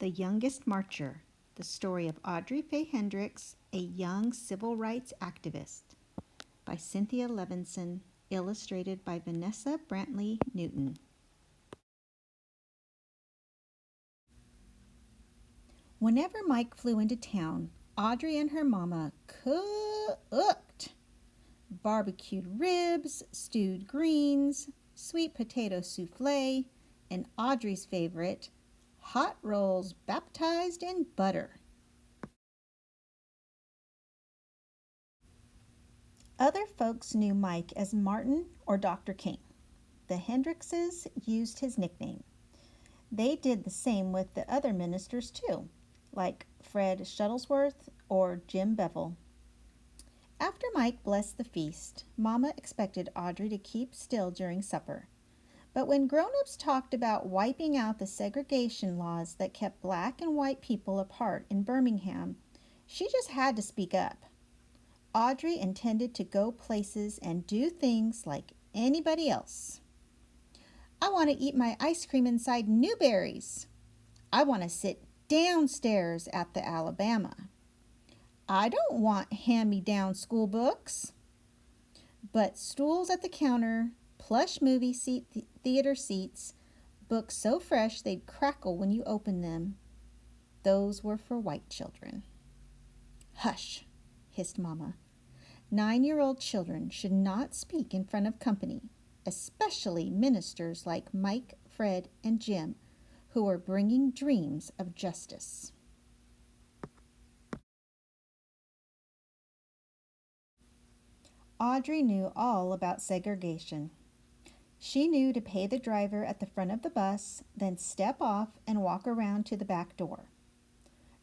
The Youngest Marcher, the story of Audrey Faye Hendricks, a young civil rights activist, by Cynthia Levinson, illustrated by Vanessa Brantley Newton. Whenever Mike flew into town, Audrey and her mama cooked barbecued ribs, stewed greens, sweet potato souffle, and Audrey's favorite, hot rolls baptized in butter. Other folks knew Mike as Martin or Dr. King. The Hendrickses used his nickname. They did the same with the other ministers too, like Fred Shuttlesworth or Jim Bevel. After Mike blessed the feast, Mama expected Audrey to keep still during supper. But when grown-ups talked about wiping out the segregation laws that kept black and white people apart in Birmingham, she just had to speak up. Audrey intended to go places and do things like anybody else. I want to eat my ice cream inside Newberry's. I want to sit downstairs at the Alabama. I don't want hand-me-down school books. But stools at the counter, plush movie theater seats, books so fresh they'd crackle when you opened them, those were for white children. Hush, hissed Mama. 9-year-old children should not speak in front of company, especially ministers like Mike, Fred, and Jim, who are bringing dreams of justice. Audrey knew all about segregation. She knew to pay the driver at the front of the bus, then step off and walk around to the back door.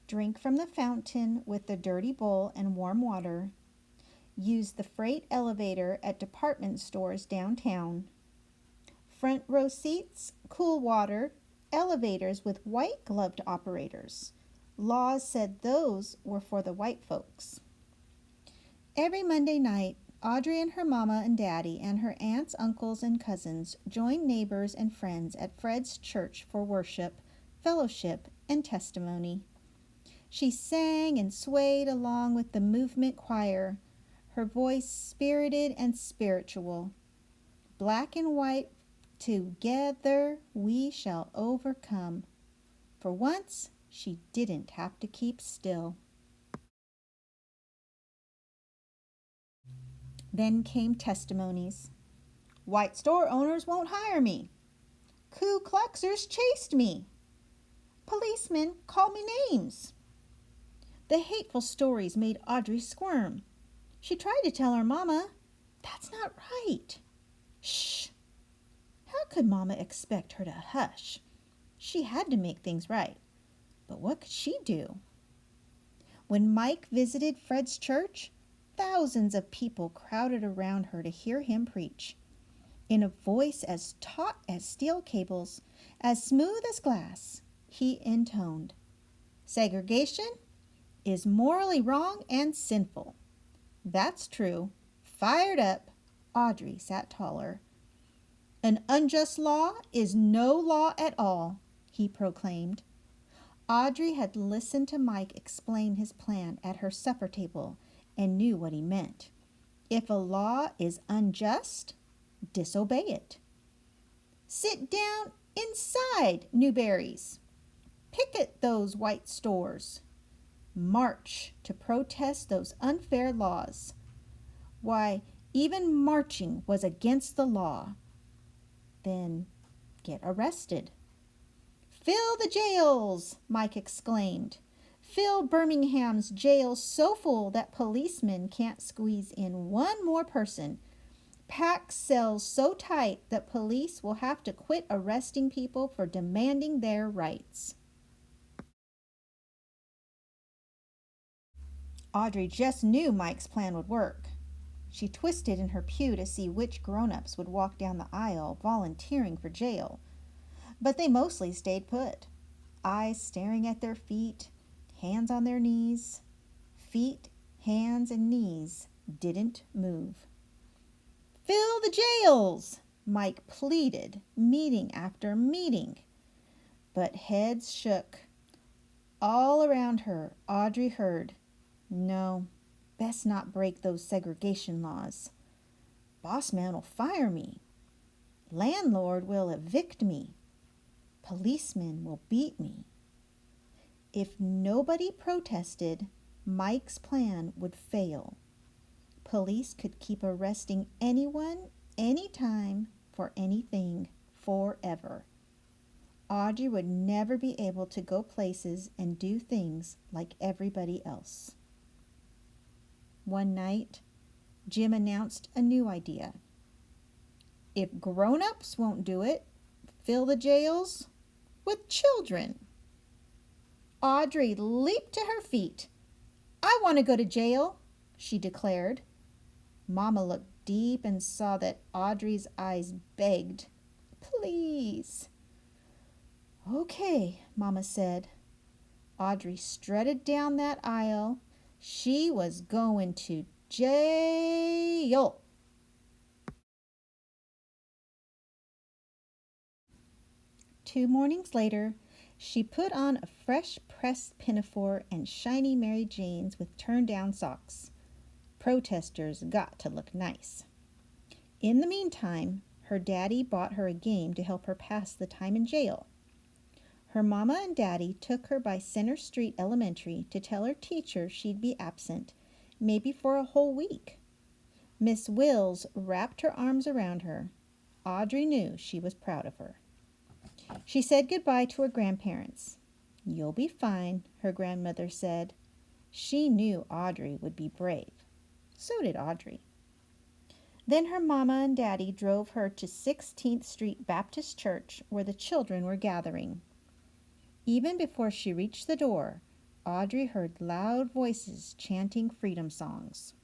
Drink from the fountain with the dirty bowl and warm water. Use the freight elevator at department stores downtown. Front row seats, cool water, elevators with white-gloved operators. Laws said those were for the white folks. Every Monday night, Audrey and her mama and daddy and her aunts, uncles, and cousins joined neighbors and friends at Fred's church for worship, fellowship, and testimony. She sang and swayed along with the movement choir, her voice spirited and spiritual. Black and white, together we shall overcome. For once, she didn't have to keep still. Then came testimonies. White store owners won't hire me. Ku Kluxers chased me. Policemen called me names. The hateful stories made Audrey squirm. She tried to tell her mama, "That's not right." Shh! How could Mama expect her to hush? She had to make things right. But what could she do? When Mike visited Fred's church, thousands of people crowded around her to hear him preach. In a voice as taut as steel cables, as smooth as glass, he intoned, "Segregation is morally wrong and sinful." That's true. Fired up, Audrey sat taller. "An unjust law is no law at all," he proclaimed. Audrey had listened to Mike explain his plan at her supper table and knew what he meant. If a law is unjust, disobey it. Sit down inside Newberry's. Picket those white stores. March to protest those unfair laws. Why, even marching was against the law. Then get arrested. "Fill the jails!" Mike exclaimed. "Fill Birmingham's jails so full that policemen can't squeeze in one more person. Pack cells so tight that police will have to quit arresting people for demanding their rights." Audrey just knew Mike's plan would work. She twisted in her pew to see which grown-ups would walk down the aisle volunteering for jail. But they mostly stayed put, eyes staring at their feet, hands on their knees. Feet, hands, and knees didn't move. "Fill the jails!" Mike pleaded, meeting after meeting. But heads shook. All around her, Audrey heard, "No, best not break those segregation laws. Boss man will fire me. Landlord will evict me. Policeman will beat me." If nobody protested, Mike's plan would fail. Police could keep arresting anyone, anytime, for anything, forever. Audrey would never be able to go places and do things like everybody else. One night, Jim announced a new idea. If grown-ups won't do it, fill the jails with children. Audrey leaped to her feet. "I want to go to jail," she declared. Mama looked deep and saw that Audrey's eyes begged, "Please." "Okay," Mama said. Audrey strutted down that aisle. She was going to jail. 2 mornings later, she put on a fresh pressed pinafore and shiny Mary Janes with turned-down socks. Protesters got to look nice. In the meantime, her daddy bought her a game to help her pass the time in jail. Her mama and daddy took her by Center Street Elementary to tell her teacher she'd be absent, maybe for a whole week. Miss Wills wrapped her arms around her. Audrey knew she was proud of her. She said goodbye to her grandparents. "You'll be fine," her grandmother said. She knew Audrey would be brave. So did Audrey. Then her mama and daddy drove her to 16th Street Baptist Church, where the children were gathering. Even before she reached the door, Audrey heard loud voices chanting freedom songs.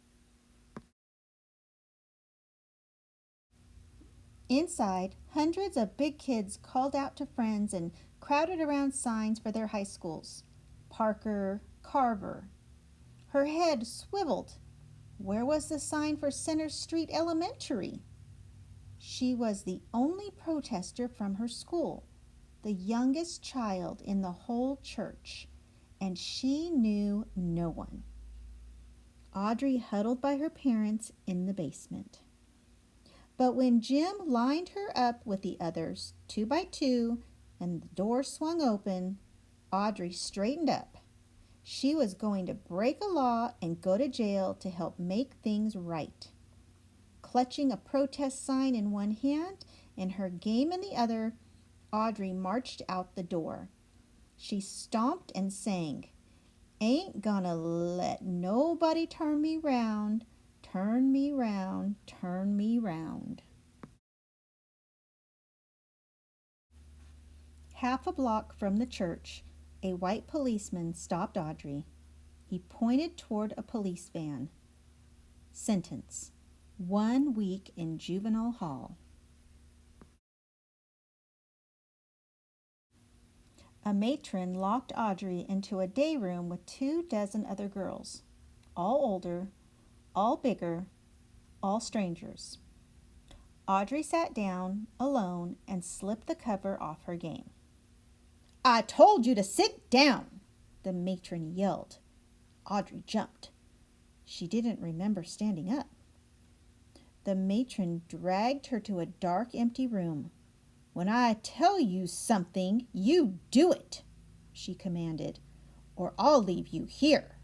Inside, hundreds of big kids called out to friends and crowded around signs for their high schools. Parker, Carver. Her head swiveled. Where was the sign for Center Street Elementary? She was the only protester from her school, the youngest child in the whole church, and she knew no one. Audrey huddled by her parents in the basement. But when Jim lined her up with the others, 2 by 2, and the door swung open, Audrey straightened up. She was going to break a law and go to jail to help make things right. Clutching a protest sign in one hand and her game in the other, Audrey marched out the door. She stomped and sang, "Ain't gonna let nobody turn me round, turn me round, turn me round." Half a block from the church, a white policeman stopped Audrey. He pointed toward a police van. Sentence: 1 week in juvenile hall. A matron locked Audrey into a day room with 24 other girls, all older, all bigger, all strangers. Audrey sat down, alone, and slipped the cover off her game. "I told you to sit down!" the matron yelled. Audrey jumped. She didn't remember standing up. The matron dragged her to a dark, empty room. "When I tell you something, you do it," she commanded, "or I'll leave you here."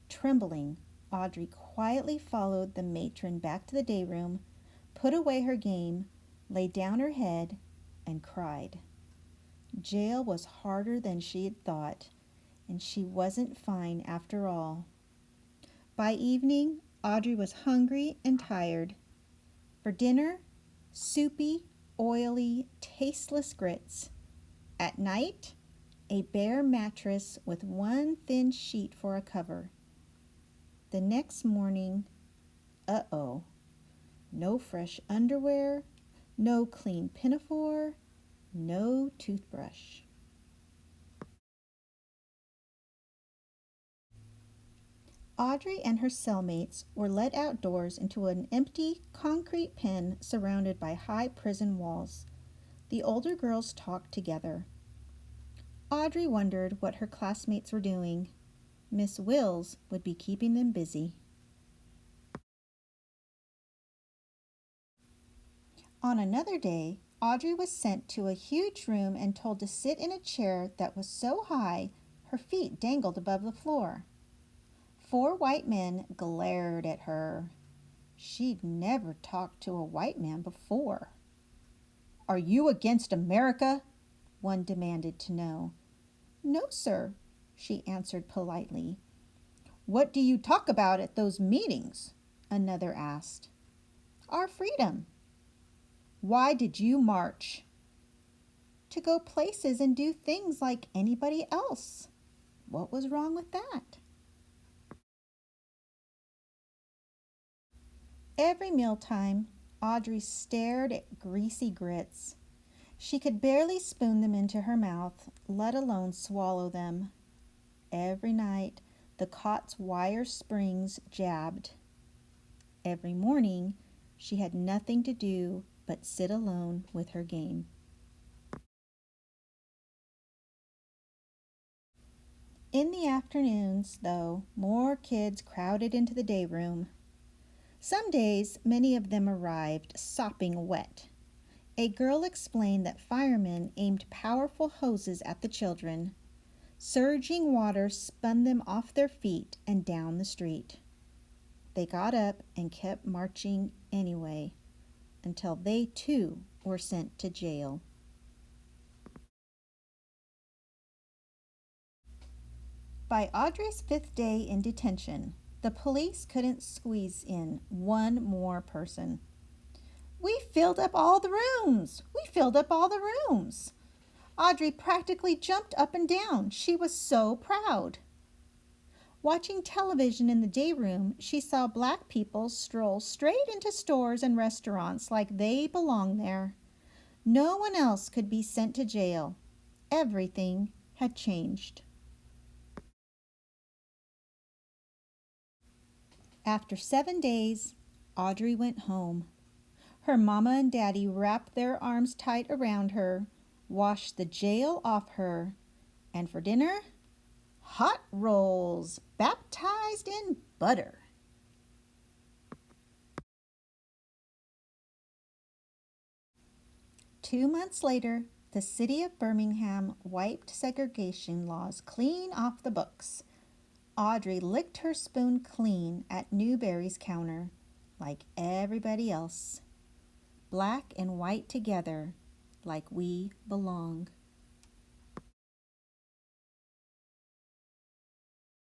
Trembling, Audrey quietly followed the matron back to the day room, put away her game, laid down her head, and cried. Jail was harder than she had thought, and she wasn't fine after all. By evening, Audrey was hungry and tired. For dinner, soupy, oily, tasteless grits. At night, a bare mattress with one thin sheet for a cover. The next morning, no fresh underwear, no clean pinafore, no toothbrush. Audrey and her cellmates were led outdoors into an empty concrete pen surrounded by high prison walls. The older girls talked together. Audrey wondered what her classmates were doing. Miss Wills would be keeping them busy. On another day, Audrey was sent to a huge room and told to sit in a chair that was so high her feet dangled above the floor. 4 white men glared at her. She'd never talked to a white man before. "Are you against America?" one demanded to know. "No, sir," she answered politely. "What do you talk about at those meetings?" another asked. "Our freedom." "Why did you march?" "To go places and do things like anybody else." What was wrong with that? Every mealtime, Audrey stared at greasy grits. She could barely spoon them into her mouth, let alone swallow them. Every night, the cot's wire springs jabbed. Every morning, she had nothing to do but sit alone with her game. In the afternoons, though, more kids crowded into the day room. Some days, many of them arrived sopping wet. A girl explained that firemen aimed powerful hoses at the children. Surging water spun them off their feet and down the street. They got up and kept marching anyway, until they too were sent to jail. By Audrey's 5th day in detention, the police couldn't squeeze in one more person. "We filled up all the rooms! We filled up all the rooms!" Audrey practically jumped up and down. She was so proud. Watching television in the day room, she saw black people stroll straight into stores and restaurants like they belonged there. No one else could be sent to jail. Everything had changed. After 7 days, Audrey went home. Her mama and daddy wrapped their arms tight around her, washed the jail off her, and for dinner, hot rolls baptized in butter. Two months later, the city of Birmingham wiped segregation laws clean off the books. Audrey licked her spoon clean at Newberry's counter, like everybody else. Black and white together, like we belong.